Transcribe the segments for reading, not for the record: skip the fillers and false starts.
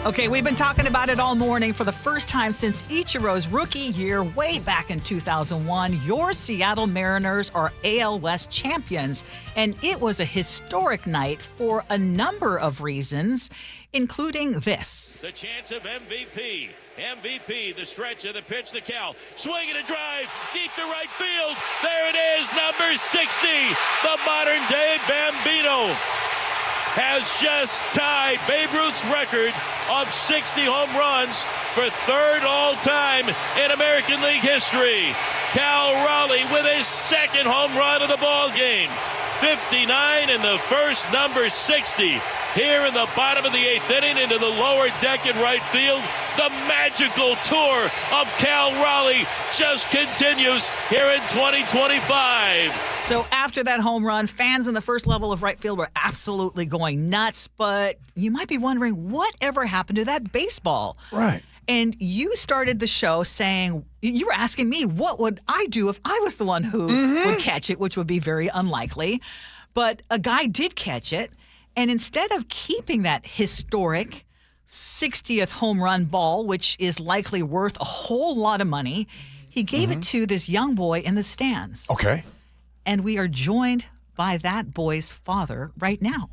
Okay, we've been talking about it all morning. For the first time since Ichiro's rookie year, way back in 2001, your Seattle Mariners are AL West champions. And it was a historic night for a number of reasons, including this. The chance of MVP. MVP, the stretch of the pitch to Cal. Swing and a drive, deep to right field. There it is, number 60. The modern-day Bambino has just tied Babe Ruth's record of 60 home runs for third all-time in American League history. Cal Raleigh with his second home run of the ball game. 59 in the first, number 60. Here in the bottom of the eighth inning into the lower deck in right field. The magical tour of Cal Raleigh just continues here in 2025. So after that home run, fans in the first level of right field were absolutely going nuts. But you might be wondering, whatever happened to that baseball? Right. And you started the show saying, you were asking me, what would I do if I was the one who would catch it, which would be very unlikely. But a guy did catch it. And instead of keeping that historic 60th home run ball, which is likely worth a whole lot of money, he gave it to this young boy in the stands. Okay. And we are joined by that boy's father right now.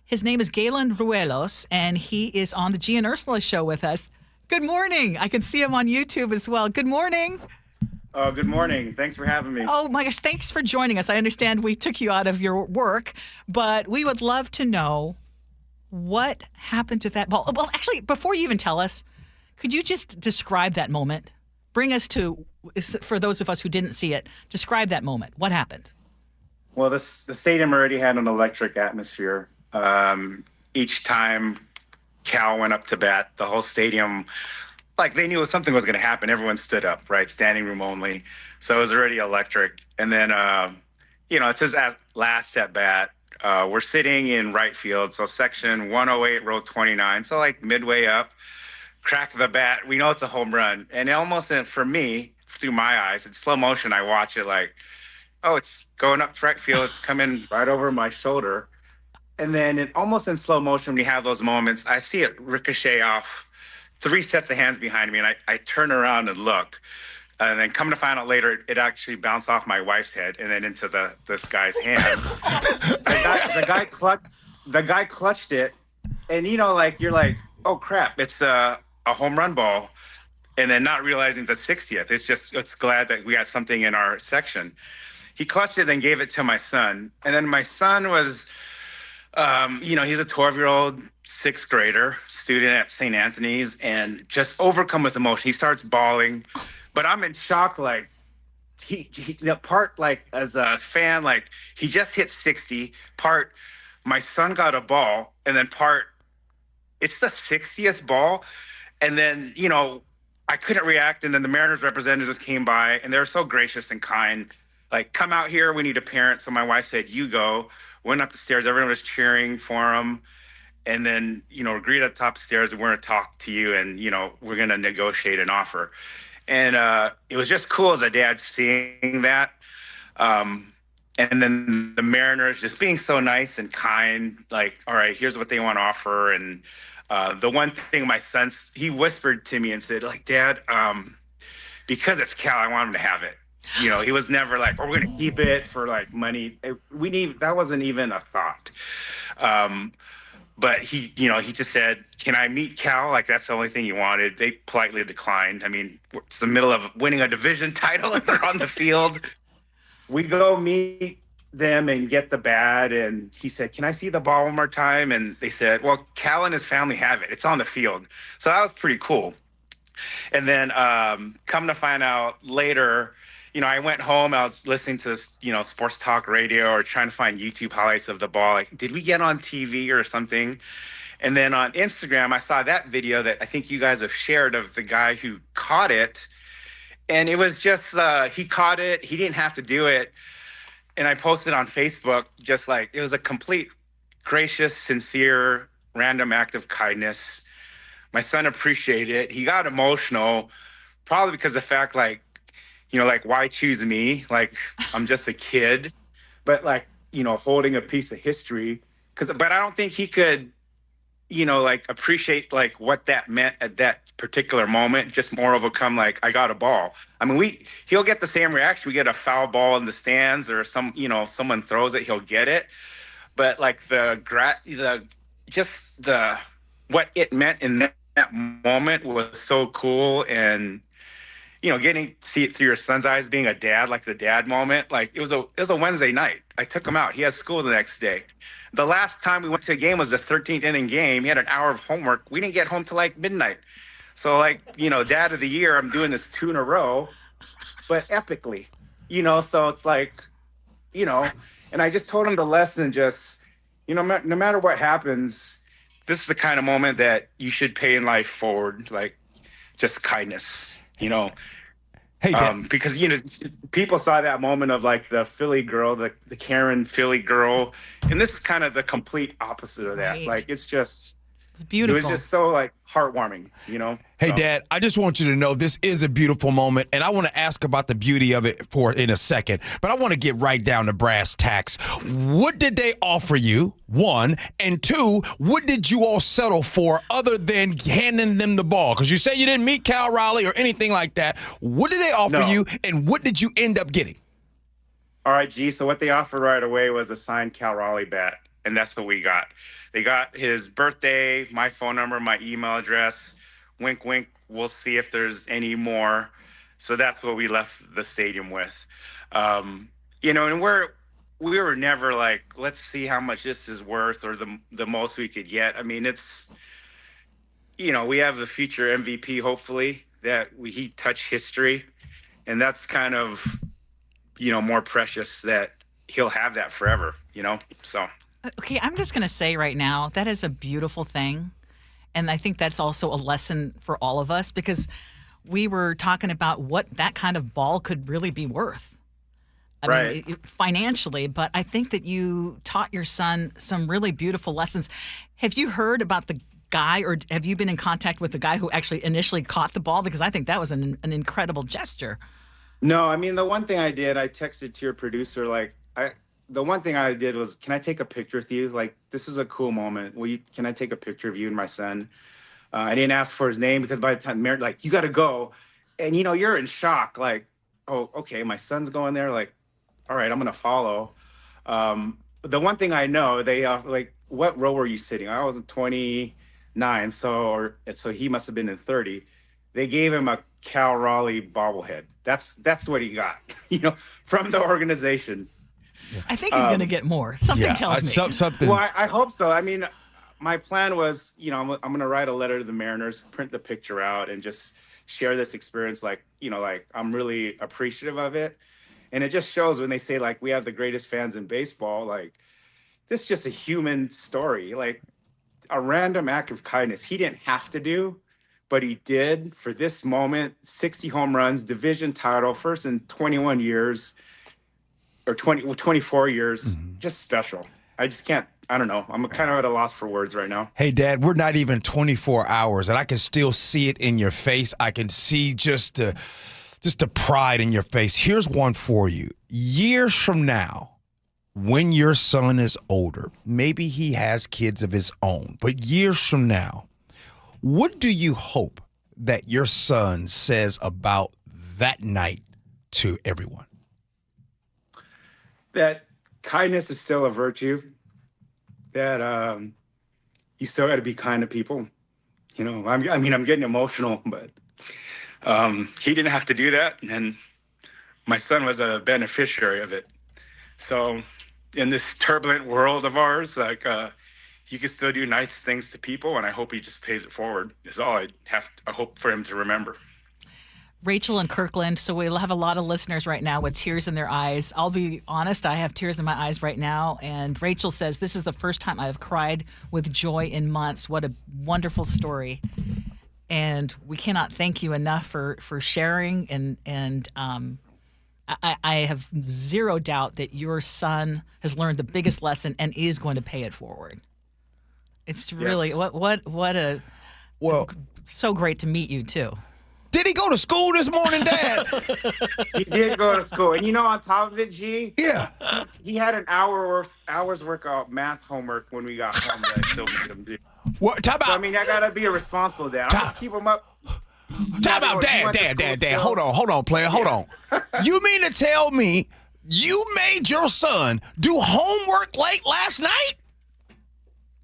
His name is Galen Ruelos, and he is on the Gia and Ursula show with us. Good morning. I can see him on YouTube as well. Good morning. Oh, good morning. Thanks for having me. Oh, my gosh. Thanks for joining us. I understand we took you out of your work, but we would love to know what happened to that ball. Well, actually, before you even tell us, could you just describe that moment? Bring us to, for those of us who didn't see it, describe that moment. What happened? Well, the stadium already had an electric atmosphere. Each time Cal went up to bat, the whole stadium, like they knew something was going to happen. Everyone stood up, right? Standing room only. So it was already electric. And then, it's his last at bat. We're sitting in right field. So section 108, row 29. So like midway up, crack of the bat. We know it's a home run. And almost for me, through my eyes, in slow motion, I watch it like, oh, it's going up to right field. It's coming right over my shoulder. And then almost in slow motion, when you have those moments, I see it ricochet off 3 sets of hands behind me, and I turn around and look. And then come to find out later, it actually bounced off my wife's head and then into this guy's hand. The guy clutched it, and you're like, oh crap, it's a home run ball, and then not realizing it's a 60th. It's glad that we got something in our section. He clutched it and gave it to my son, and then my son was, he's a 12-year-old sixth grader student at St. Anthony's, and just overcome with emotion. He starts bawling, but I'm in shock. Like as a fan, like he just hit 60. Part, my son got a ball, and then part, it's the 60th ball, and then I couldn't react. And then the Mariners representatives came by, and they were so gracious and kind. Like, come out here. We need a parent. So my wife said, "You go." Went up the stairs. Everyone was cheering for him. And then, agreed at the top of the stairs, we're going to talk to you and, we're going to negotiate an offer. And it was just cool as a dad seeing that. And then the Mariners just being so nice and kind, like, all right, here's what they want to offer. And the one thing my son, he whispered to me and said, like, Dad, because it's Cal, I want him to have it. He was never like, oh, we're going to keep it for like money. That wasn't even a thought. But he just said, can I meet Cal? Like, that's the only thing he wanted. They politely declined. I mean, it's the middle of winning a division title and they're on the field. We go meet them and get the bat. And he said, can I see the ball one more time? And they said, well, Cal and his family have it. It's on the field. So that was pretty cool. And then come to find out later, I went home, I was listening to, sports talk radio or trying to find YouTube highlights of the ball. Like, did we get on TV or something? And then on Instagram, I saw that video that I think you guys have shared of the guy who caught it. And it was just, he caught it. He didn't have to do it. And I posted on Facebook, just like, it was a complete, gracious, sincere, random act of kindness. My son appreciated it. He got emotional, probably because of the fact, like, why choose me? Like, I'm just a kid, but like, holding a piece of history. But I don't think he could like appreciate like what that meant at that particular moment. Just more overcome like I got a ball. I mean, he'll get the same reaction. We get a foul ball in the stands or someone throws it, he'll get it. But like the what it meant in that moment was so cool. And getting to see it through your son's eyes, being a dad, like the dad moment, like it was a Wednesday night. I took him out. He had school the next day. The last time we went to a game was the 13th inning game. He had an hour of homework. We didn't get home till like midnight. So like, dad of the year, I'm doing this 2 in a row, but epically, so it's like, and I just told him the lesson, just, no matter what happens, this is the kind of moment that you should pay in life forward, like just kindness, Hey, Dad. because people saw that moment of like the Philly girl, the Karen Philly girl, and this is kind of the complete opposite of that. Right. Like it's beautiful. It was just so like heartwarming, Hey, So- Dad, I just want you to know this is a beautiful moment, and I want to ask about the beauty of it in a second, but I want to get right down to brass tacks. What did they offer you, one? And two, what did you all settle for other than handing them the ball? Because you say you didn't meet Cal Raleigh or anything like that. What did they offer No. you, and what did you end up getting? All right, G. So what they offered right away was a signed Cal Raleigh bat, and that's what we got. They got his birthday, my phone number, my email address. Wink, wink. We'll see if there's any more. So that's what we left the stadium with. And we were never like, let's see how much this is worth or the most we could get. I mean, it's, we have the future MVP, hopefully, that he touched history, and that's kind of, more precious that he'll have that forever, so. Okay, I'm just going to say right now, that is a beautiful thing. And I think that's also a lesson for all of us, because we were talking about what that kind of ball could really be worth. I mean, financially, but I think that you taught your son some really beautiful lessons. Have you heard about the guy, or have you been in contact with the guy who actually initially caught the ball? Because I think that was an incredible gesture. No, I mean, the one thing I did, I texted to your producer, the one thing I did was, can I take a picture with you? Like, this is a cool moment. Can I take a picture of you and my son? I didn't ask for his name because by the time, you got to go. And, you're in shock. Like, oh, okay, my son's going there. Like, all right, I'm going to follow. The one thing I know, they what row were you sitting? I was in 29, so he must have been in 30. They gave him a Cal Raleigh bobblehead. That's what he got, from the organization. I think he's going to get more. Something tells me. Something. Well, I hope so. I mean, my plan was, I'm going to write a letter to the Mariners, print the picture out, and just share this experience. Like I'm really appreciative of it. And it just shows when they say, like, we have the greatest fans in baseball. Like, this is just a human story. Like, a random act of kindness. He didn't have to do, but he did for this moment. 60 home runs, division title, first in 21 years. Or 24 years, just special. I just can't, I don't know. I'm kind of at a loss for words right now. Hey, Dad, we're not even 24 hours, and I can still see it in your face. I can see just the pride in your face. Here's one for you. Years from now, when your son is older, maybe he has kids of his own, but years from now, what do you hope that your son says about that night to everyone? That kindness is still a virtue, that you still got to be kind to people. I'm getting emotional, but he didn't have to do that. And my son was a beneficiary of it. So in this turbulent world of ours, you can still do nice things to people. And I hope he just pays it forward is all I hope for him to remember. Rachel and Kirkland, so we'll have a lot of listeners right now with tears in their eyes. I'll be honest, I have tears in my eyes right now. And Rachel says, this is the first time I've cried with joy in months. What a wonderful story. And we cannot thank you enough for sharing. And I have zero doubt that your son has learned the biggest lesson and is going to pay it forward. It's really, Yes. what a, Well, so great to meet you too. Did he go to school this morning, Dad? He did go to school. And on top of it, G, Yeah. he had an hour's worth of math homework when we got home that I still made him do. What? Talk about. So, I got to be a responsible dad. I'm going to keep him up. Talk about Dad. Hold on, player. Hold on. You mean to tell me you made your son do homework late last night?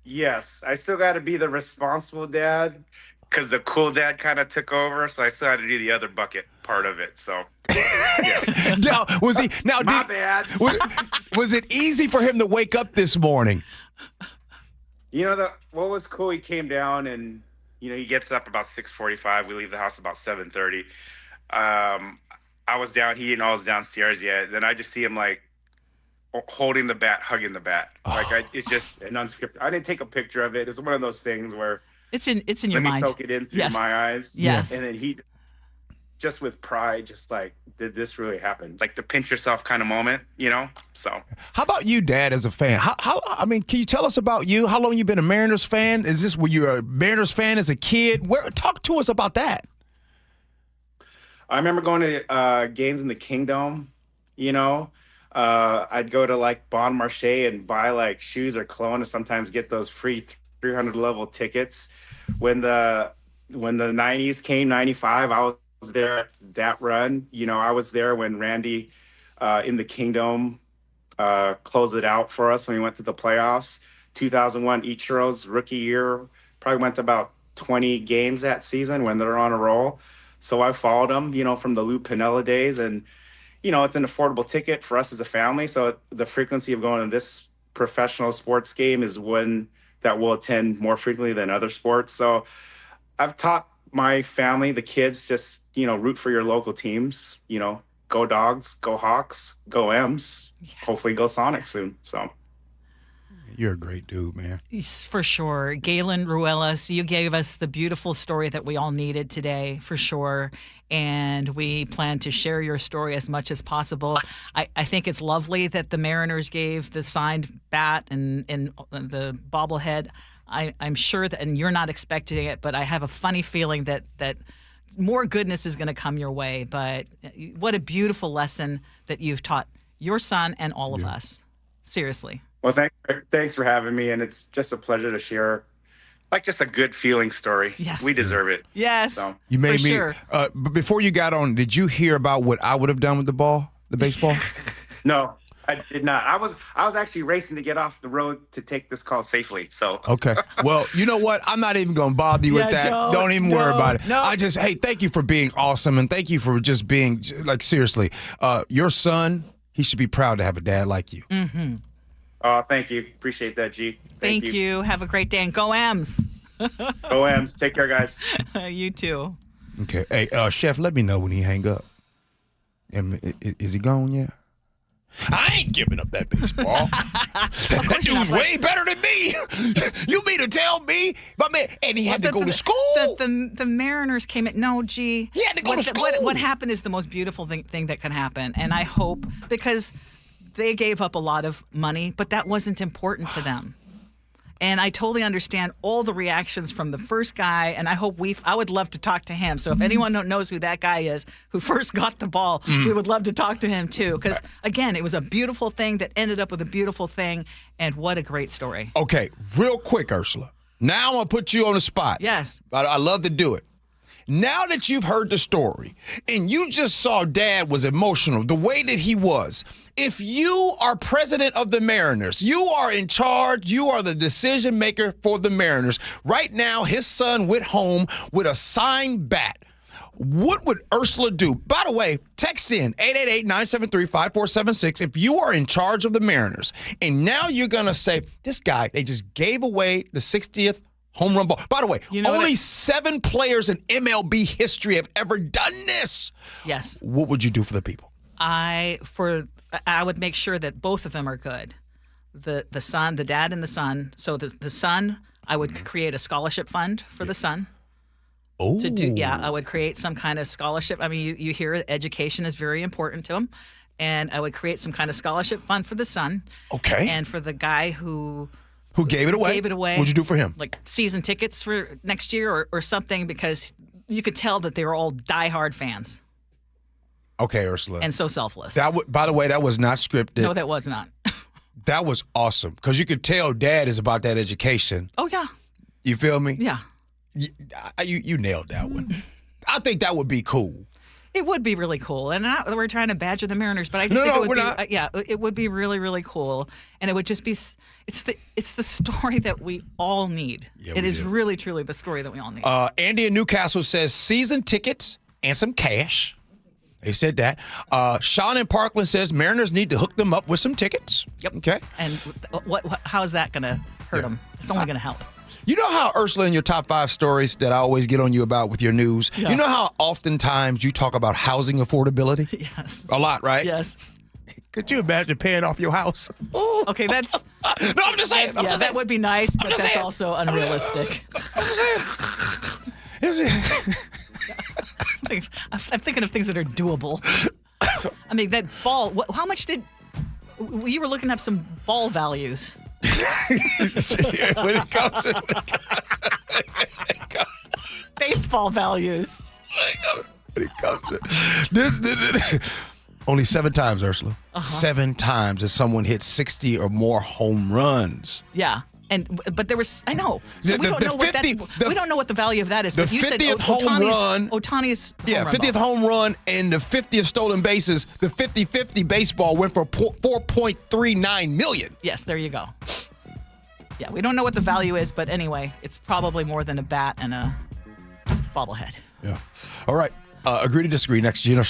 Yes. I still got to be the responsible dad because the cool dad kind of took over. So I still had to do the other bucket part of it. So, yeah. Now, was he? Now, My bad. Was it easy for him to wake up this morning? What was cool? He came down and he gets up about 6:45. We leave the house about 7:30. I was down. He didn't know I was downstairs yet. Then I just see him like holding the bat, hugging the bat. It's just an unscripted. I didn't take a picture of it. It's one of those things where it's in your mind. Let me soak it in through my eyes. Yes. And then he, just with pride, just like, did this really happen? Like the pinch yourself kind of moment, So. How about you, Dad, as a fan? Can you tell us about you? How long you been a Mariners fan? Were you a Mariners fan as a kid? Talk to us about that. I remember going to games in the Kingdom, I'd go to like Bon Marché and buy like shoes or cologne and sometimes get those free 300 level tickets. When the 90s came, 95, I was there at that run. I was there when Randy in the Kingdom closed it out for us when we went to the playoffs. 2001 Ichiro's rookie year, probably went to about 20 games that season when they're on a roll. So I followed them, from the Lou Piniella days. And, it's an affordable ticket for us as a family. So the frequency of going to this professional sports game is one that we'll attend more frequently than other sports. So I've taught my family, the kids, just, root for your local teams, go Dogs, go Hawks, go M's, hopefully go Sonics soon. So. You're a great dude, man. For sure. Galen Ruelas, you gave us the beautiful story that we all needed today, for sure. And we plan to share your story as much as possible. I think it's lovely that the Mariners gave the signed bat and the bobblehead. I'm sure that, and you're not expecting it, but I have a funny feeling that more goodness is going to come your way. But what a beautiful lesson that you've taught your son and all of us. Seriously. Well, thanks for having me, and it's just a pleasure to share, like, just a good feeling story. Yes. We deserve it. Yes. So. You made for me. Sure. But before you got on, did you hear about what I would have done with the baseball? No, I did not. I was actually racing to get off the road to take this call safely. So. Okay. Well, you know what? I'm not even going to bother you with that. Don't even worry about it. No. Thank you for being awesome, and thank you for just being, like, seriously, your son, he should be proud to have a dad like you. Mm-hmm. Oh, thank you. Appreciate that, G. Thank you. Have a great day, and go M's. Go M's. Take care, guys. You too. Okay. Hey, Chef, let me know when he hang up. Is he gone yet? I ain't giving up that baseball. That dude's way better than me. You mean to tell me? But man, and he had to go to school. The Mariners came in. No, G. He had to go to school. What happened is the most beautiful thing that can happen. And I hope, because they gave up a lot of money, but that wasn't important to them. And I totally understand all the reactions from the first guy, and I hope I would love to talk to him. So if anyone knows who that guy is who first got the ball, we would love to talk to him too. Because, again, it was a beautiful thing that ended up with a beautiful thing, and what a great story. Okay, real quick, Ursula. Now I'm going to put you on the spot. Yes. I love to do it. Now that you've heard the story and you just saw Dad was emotional the way that he was, if you are president of the Mariners, you are in charge, you are the decision maker for the Mariners. Right now, his son went home with a signed bat. What would Ursula do? By the way, text in 888-973-5476 if you are in charge of the Mariners. And now you're going to say, this guy, they just gave away the 60th home run ball. By the way, only 7 players in MLB history have ever done this. Yes. What would you do for the people? I would make sure that both of them are good. The son, the dad and the son. So the son, I would create a scholarship fund for the son. Oh. I would create some kind of scholarship. I mean, you hear education is very important to him. And I would create some kind of scholarship fund for the son. Okay. And for the guy who gave it away? Gave it away. What'd you do for him? Like season tickets for next year or something, because you could tell that they were all diehard fans Okay, Ursula. and so selfless. By the way, that was not scripted. No, that was not. That was awesome because you could tell Dad is about that education. Oh, yeah. You feel me? Yeah. You nailed that one. I think that would be cool. It would be really cool. And we're trying to badger the Mariners, but I just No, think no, it would we're be not. yeah, it would be really, really cool. And it would just be it's the story that we all need. Yeah, it we is do. really, truly the story that we all need. Andy in Newcastle says season tickets and some cash. They said that. Sean in Parkland says Mariners need to hook them up with some tickets. Yep. Okay. And how is that going to hurt them? It's only going to help. You know how, Ursula, in your top 5 stories that I always get on you about with your news, Yeah. you know how oftentimes you talk about housing affordability? Yes. A lot, right? Yes. Could you imagine paying off your house? Oh. Okay, that's No, I'm just saying. that would be nice, but just that's saying. also unrealistic. I'm thinking of things that are doable. I mean, that ball. How much did you were looking up some ball values? When it comes to Baseball values. this, only 7 times, Ursula. 7 times has someone hit 60 or more home runs. Yeah. But there was we don't know what we don't know what the value of that is. the But you said 50th home run. Ohtani's home Yeah, run 50th ball. home run and the 50th stolen bases. The 50-50 baseball went for $4.39 million. Yes, there you go. Yeah, we don't know what the value is, but anyway, it's probably more than a bat and a bobblehead. Yeah. All right. Agree to disagree. Next, Gina.